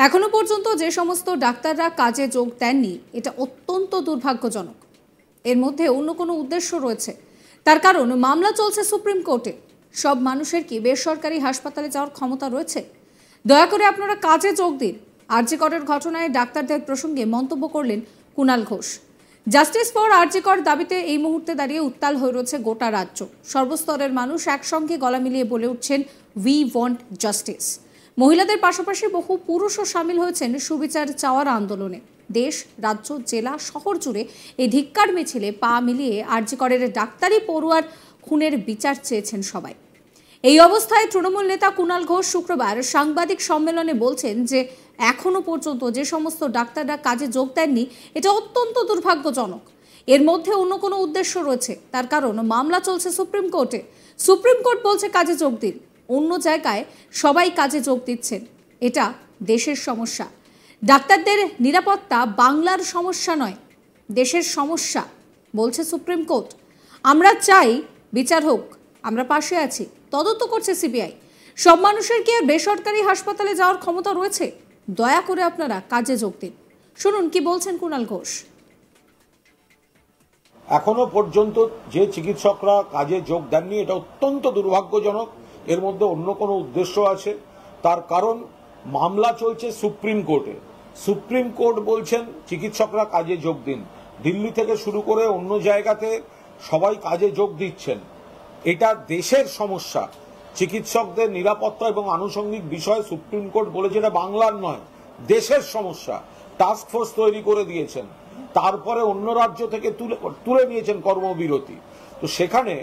এখনো পর্যন্ত যে সমস্ত ডাক্তাররা কাজে যোগ দেননি এটা অত্যন্ত দুর্ভাগ্যজনক। এর মধ্যে অন্য কোনো উদ্দেশ্য রয়েছে। তার কারণ মামলা চলছে সুপ্রিম কোর্টে। সব মানুষের কি বেসরকারি হাসপাতালে যাওয়ার ক্ষমতা রয়েছে? দয়া করে আপনারা কাজে যোগ দিন। আরজি করের ঘটনায় ডাক্তারদের প্রসঙ্গে মন্তব্য করলেন কুণাল ঘোষ। জাস্টিস ফর আরজি কর দাবিতে এই মুহূর্তে দাঁড়িয়ে উত্তাল হয়ে রয়েছে গোটা রাজ্য। সর্বস্তরের মানুষ একসঙ্গে গলা মিলিয়ে বলে উঠছেন উই ওয়ান্ট জাস্টিস। মহিলাদের পাশাপাশি বহু পুরুষও সামিল হয়েছেন সুবিচার চাওয়ার আন্দোলনে। দেশ, রাজ্য, জেলা, শহর জুড়ে এই ধিক্কার মিছিলে পা মিলিয়ে আরজি করের ডাক্তারি পড়ুয়ার খুনের বিচার চেয়েছেন সবাই। এই অবস্থায় তৃণমূল নেতা কুণাল ঘোষ শুক্রবার সাংবাদিক সম্মেলনে বলছেন যে এখনো পর্যন্ত যে সমস্ত ডাক্তাররা কাজে যোগ দেননি এটা অত্যন্ত দুর্ভাগ্যজনক। এর মধ্যে অন্য কোনো উদ্দেশ্য রয়েছে। তার কারণ মামলা চলছে সুপ্রিম কোর্টে। সুপ্রিম কোর্ট বলছে কাজে যোগ দিন। অন্য জায়গায় সবাই কাজে যোগ দিচ্ছেন। এটা দেশের সমস্যা। ডাক্তারদের নিরাপত্তা বাংলার সমস্যা নয়, দেশের সমস্যা বলছে সুপ্রিম কোর্ট। আমরা চাই বিচার হোক, আমরা পাশে আছি, তদন্ত করছে সিবিআই। সব মানুষের কি আর বেসরকারি হাসপাতালে যাওয়ার ক্ষমতা রয়েছে? দয়া করে আপনারা কাজে যোগ দিন। শুনুন কি বলছেন কুণাল ঘোষ। এখনো পর্যন্ত যে চিকিৎসকরা কাজে যোগ দেননি এটা অত্যন্ত দুর্ভাগ্যজনক। এর মধ্যে অন্য কোনো উদ্দেশ্য আছে। তার কারণ মামলা চলছে সুপ্রিম কোর্টে। সুপ্রিম কোর্ট বলছেন চিকিৎসকরা কাজে যোগ দিন। দিল্লি থেকে শুরু করে অন্য জায়গাতে সবাই কাজে যোগ দিচ্ছেন। এটা দেশের সমস্যা। চিকিৎসকদের নিরাপত্তা এবং আনুষঙ্গিক বিষয় সুপ্রিম কোর্ট বলেছে এটা বাংলার নয়, দেশের সমস্যা। টাস্ক ফোর্স তৈরি করে দিয়েছেন। তারপরে অন্য রাজ্য থেকে তুলে নিয়েছেন কর্মবিরতি। তো সেখানে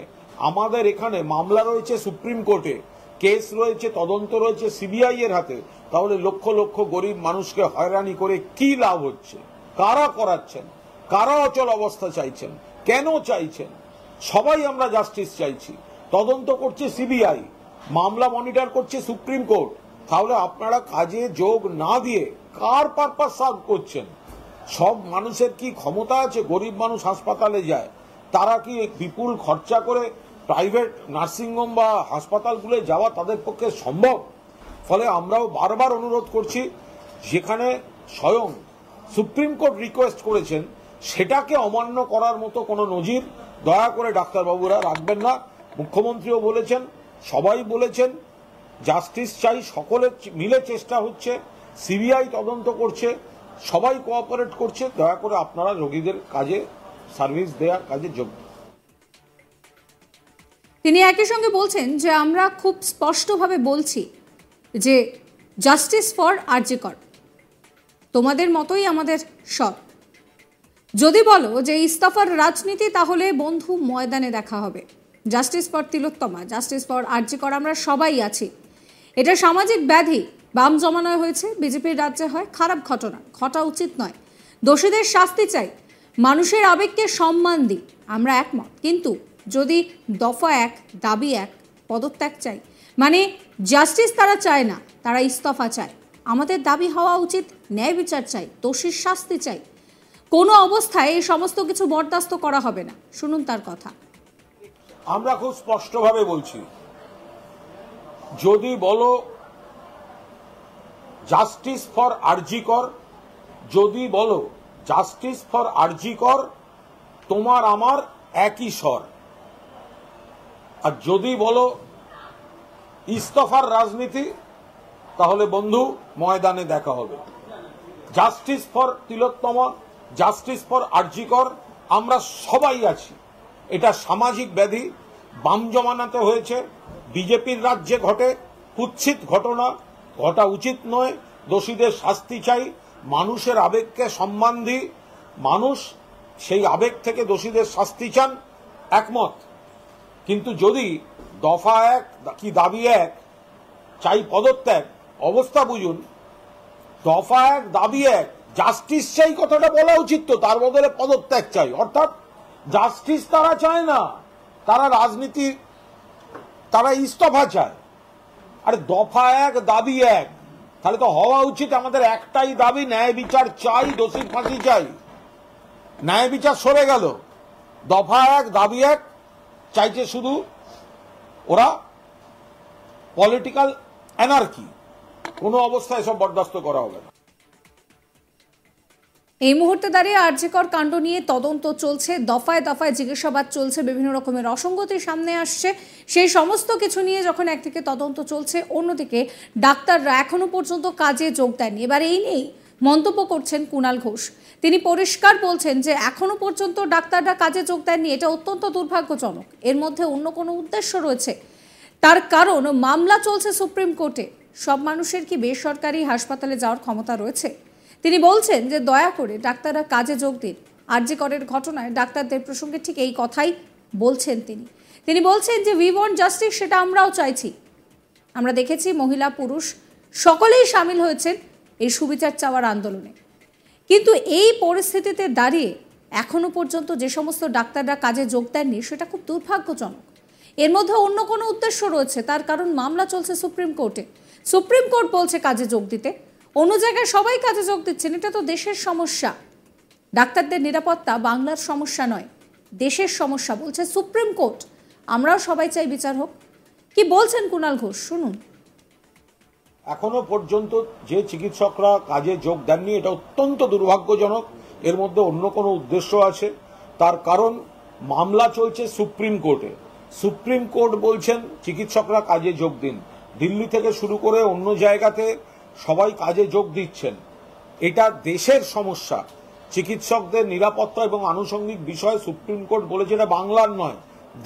আমাদের এখানে মামলা রয়েছে সুপ্রিম কোর্টে, কেস রয়েছে, তদন্ত রয়েছে সিবিআই এর হাতে। তাহলে লক্ষ লক্ষ গরিব মানুষকে হয়রানি করে কি লাভ হচ্ছে? কারা করাচ্ছেন? কারা অচল অবস্থা চাইছেন? কেন চাইছেন? সবাই আমরা জাস্টিস চাইছি। তদন্ত করছে সিবিআই, মামলা মনিটর করছে সুপ্রিম কোর্ট। তাহলে আপনারা কাজে যোগ না দিয়ে কার পারপাস সার্ভ করছেন? সব মানুষের কি ক্ষমতা আছে? গরিব মানুষ হাসপাতালে যায়, তারা কি বিপুল খরচা করে প্রাইভেট নার্সিংহোম বা হাসপাতালগুলো যাওয়া তাদের পক্ষে সম্ভব? ফলে আমরাও বারবার অনুরোধ করছি, যেখানে স্বয়ং সুপ্রিম কোর্ট রিকোয়েস্ট করেছেন সেটাকে অমান্য করার মতো কোনো নজির দয়া করে ডাক্তারবাবুরা রাখবেন না। মুখ্যমন্ত্রীও বলেছেন, সবাই বলেছেন, জাস্টিস চাই, সকলে মিলে চেষ্টা হচ্ছে, সিবিআই তদন্ত করছে, সবাই কোঅপারেট করছে। দয়া করে আপনারা রোগীদের কাজে সার্ভিস দেওয়ার কাজে যোগ দিন। তিনি একই সঙ্গে বলছেন যে আমরা খুব স্পষ্টভাবে বলছি যে জাস্টিস ফর আরজি কর, তোমাদের মতোই আমাদের সব। যদি বলো যে ইস্তফার রাজনীতি, তাহলে বন্ধু ময়দানে দেখা হবে। Justice for Tilottama, justice for RG Kar, আমরা সবাই আছি। এটা সামাজিক ব্যাধি। বাম জমানায় হয়েছে, বিজেপির রাজ্যে হয়, খারাপ ঘটনা, ঘটা উচিত নয়। দোষীদের শাস্তি চাই, মানুষের আবেগকে সম্মান দিই, আমরা একমত। কিন্তু যদি দফা এক, দাবি এক, পদত্যাগ চাই, মানে জাস্টিস তারা চায় না, তারা ইস্তফা চায়। আমাদের দাবি হওয়া উচিত ন্যায় বিচার চাই, দোষীর শাস্তি চাই। কোনো অবস্থায় এই সমস্ত কিছু বরদাস্ত করা হবে না। শুনুন তার কথা। আমরা খুব স্পষ্টভাবে বলছি, যদি বলো জাস্টিস ফর আরজি কর, যদি বলো জাস্টিস ফর আরজি কর, তোমার আমার একই স্বর। আর যদি বলো ইস্তফার রাজনীতি, তাহলে বন্ধু ময়দানে দেখা হবে। Justice for Tilottama, justice for RG Kar, আমরা সবাই আছি। এটা সামাজিক ব্যাধি, বাম জমানাতে হয়েছে, বিজেপির রাজ্যে ঘটে, কুৎসিত ঘটনা, ঘটা উচিত নয়। দোষীদের শাস্তি চাই, মানুষের আবেগকে সম্মান দিই, মানুষ সেই আবেগ থেকে দোষীদের শাস্তি চান, একমত। কিন্তু যদি দফা এক কি দাবি এক চাই পদত্যাগ, অবস্থা বুঝুন। দফা এক, দাবি এক, জাস্টিস চাই কথাটা বলা উচিত তো, তার বদলে পদত্যাগ চাই। অর্থাৎ জাস্টিস তারা চায় না, তারা রাজনীতি, তারা ইস্তফা চায়। আরে দফা এক, দাবি এক, তাহলে তো হওয়া উচিত আমাদের একটাই দাবি, ন্যায় বিচার চাই, দোষীর ফাঁসি চাই। ন্যায় বিচার সরে গেল, দফা এক, দাবি এক চাইছে শুধু ওরা পলিটিক্যাল অ্যানার্কি। কোনো অবস্থায় এসব বরদাস্ত করা হবে না। এই মুহূর্তে দাঁড়িয়ে আরজিকর কাণ্ড নিয়ে তদন্ত চলছে, দফায় দফায় জিজ্ঞাসাবাদ চলছে, বিভিন্ন রকমের অসঙ্গতি সামনে আসছে। সেই সমস্ত কিছু নিয়ে যখন একদিকে তদন্ত চলছে, অন্যদিকে ডাক্তাররা এখনো পর্যন্ত কাজে যোগ দেননি। এবার এই নিয়েই মন্তব্য করছেন কুণাল ঘোষ। তিনি পরিষ্কার বলছেন যে এখনো পর্যন্ত ডাক্তাররা কাজে যোগ দেননি, এটা অত্যন্ত দুর্ভাগ্যজনক। এর মধ্যে অন্য কোনো উদ্দেশ্য রয়েছে। তার কারণ মামলা চলছে সুপ্রিম কোর্টে। সব মানুষের কি বেসরকারি হাসপাতালে যাওয়ার ক্ষমতা রয়েছে? তিনি বলছেন যে দয়া করে ডাক্তাররা কাজে যোগ দিন। আরজিকরের ঘটনায় ডাক্তারদের প্রসঙ্গে ঠিক এই কথাই বলছেন তিনি বলছেন যে উই ওয়ান্ট জাস্টিস, সেটা আমরাও চাইছি। আমরা দেখেছি মহিলা পুরুষ সকলেই সামিল হয়েছেন এই সুবিচার চাওয়ার আন্দোলনে। কিন্তু এই পরিস্থিতিতে দাঁড়িয়ে এখনো পর্যন্ত যে সমস্ত ডাক্তাররা কাজে যোগ দেননি, সেটা খুব দুর্ভাগ্যজনক। এর মধ্যে অন্য কোনো উদ্দেশ্য রয়েছে। তার কারণ মামলা চলছে সুপ্রিম কোর্টে। সুপ্রিম কোর্ট বলছে কাজে যোগ দিতে, অন্য জায়গায় সবাই কাজে যোগ দিচ্ছেন। এটা তো দেশের সমস্যা। ডাক্তারদের নিরাপত্তা বাংলার সমস্যা নয়, দেশের সমস্যা, বলছে সুপ্রিম কোর্ট। আমরাও সবাই চাই বিচার হোক। কি বলছেন কুণাল ঘোষ, শুনুন। এখনো পর্যন্ত যে চিকিৎসকরা কাজে যোগ দেননি, এটা অত্যন্ত দুর্ভাগ্যজনক। এর মধ্যে অন্য কোনো উদ্দেশ্য আছে। তার কারণ মামলা চলছে সুপ্রিম কোর্টে। সুপ্রিম কোর্ট বলছেন চিকিৎসকরা কাজে যোগ দিন। দিল্লি থেকে শুরু করে অন্য জায়গাতে সবাই কাজে যোগ দিচ্ছেন। এটা দেশের সমস্যা। চিকিৎসকদের নিরাপত্তা এবং আনুষঙ্গিক বিষয়ে সুপ্রিম কোর্ট বলেছে এটা বাংলার নয়,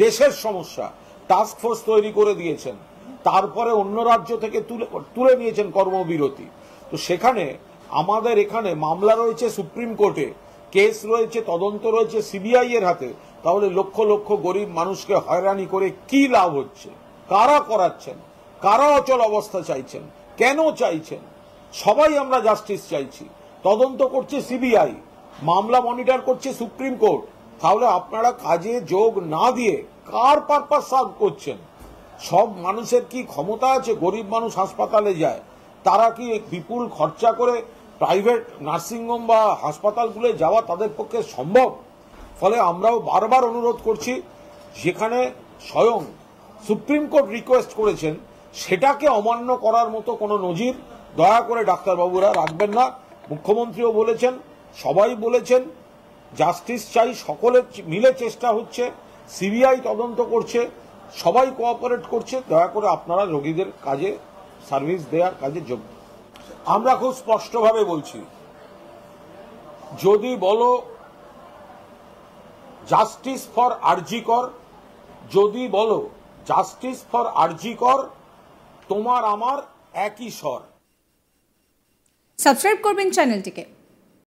দেশের সমস্যা। টাস্ক ফোর্স তৈরি করে দিয়েছেন। তারপরে অন্য রাজ্য থেকে তুলে নিয়েছেন কর্মবিরতি। তো সেখানে আমাদের এখানে মামলা রয়েছে সুপ্রিম কোর্টে, কেস রয়েছে, তদন্ত রয়েছে সিবিআই এর হাতে। তাহলে লক্ষ লক্ষ গরিব মানুষকে হয়রানি করে কি লাভ হচ্ছে? কারা করাচ্ছেন? কারা অচল অবস্থা চাইছেন? কেন চাইছেন? সবাই আমরা জাস্টিস চাইছি। তদন্ত করছে সিবিআই, মামলা মনিটর করছে সুপ্রিম কোর্ট। তাহলে আপনারা কাজে যোগ না দিয়ে কার পারপাস সার্ভ করছেন? সব মানুষের কি ক্ষমতা আছে? গরিব মানুষ হাসপাতালে যায়, তারা কি বিপুল খরচা করে প্রাইভেট নার্সিংহোম বা হাসপাতালগুলো যাওয়া তাদের পক্ষে সম্ভব? ফলে আমরাও বারবার অনুরোধ করছি, যেখানে স্বয়ং সুপ্রিম কোর্ট রিকোয়েস্ট করেছেন সেটাকে অমান্য করার মতো কোনো নজির দয়া করে ডাক্তারবাবুরা রাখবেন না। মুখ্যমন্ত্রীও বলেছেন, সবাই বলেছেন, জাস্টিস চাই, সকলে মিলে চেষ্টা হচ্ছে, সিবিআই তদন্ত করছে, সবাই কোঅপারেট করছে। দয়া করে আপনারা রোগীদের কাজে সার্ভিস দেওয়ার কাজে যোগ দিন। আমরা খুব স্পষ্টভাবে বলছি, যদি বলো জাস্টিস ফর আরজিকর, যদি বলো জাস্টিস ফর আরজিকর, তোমার আমার একই স্বর। সাবস্ক্রাইব করবেন চ্যানেলটিকে।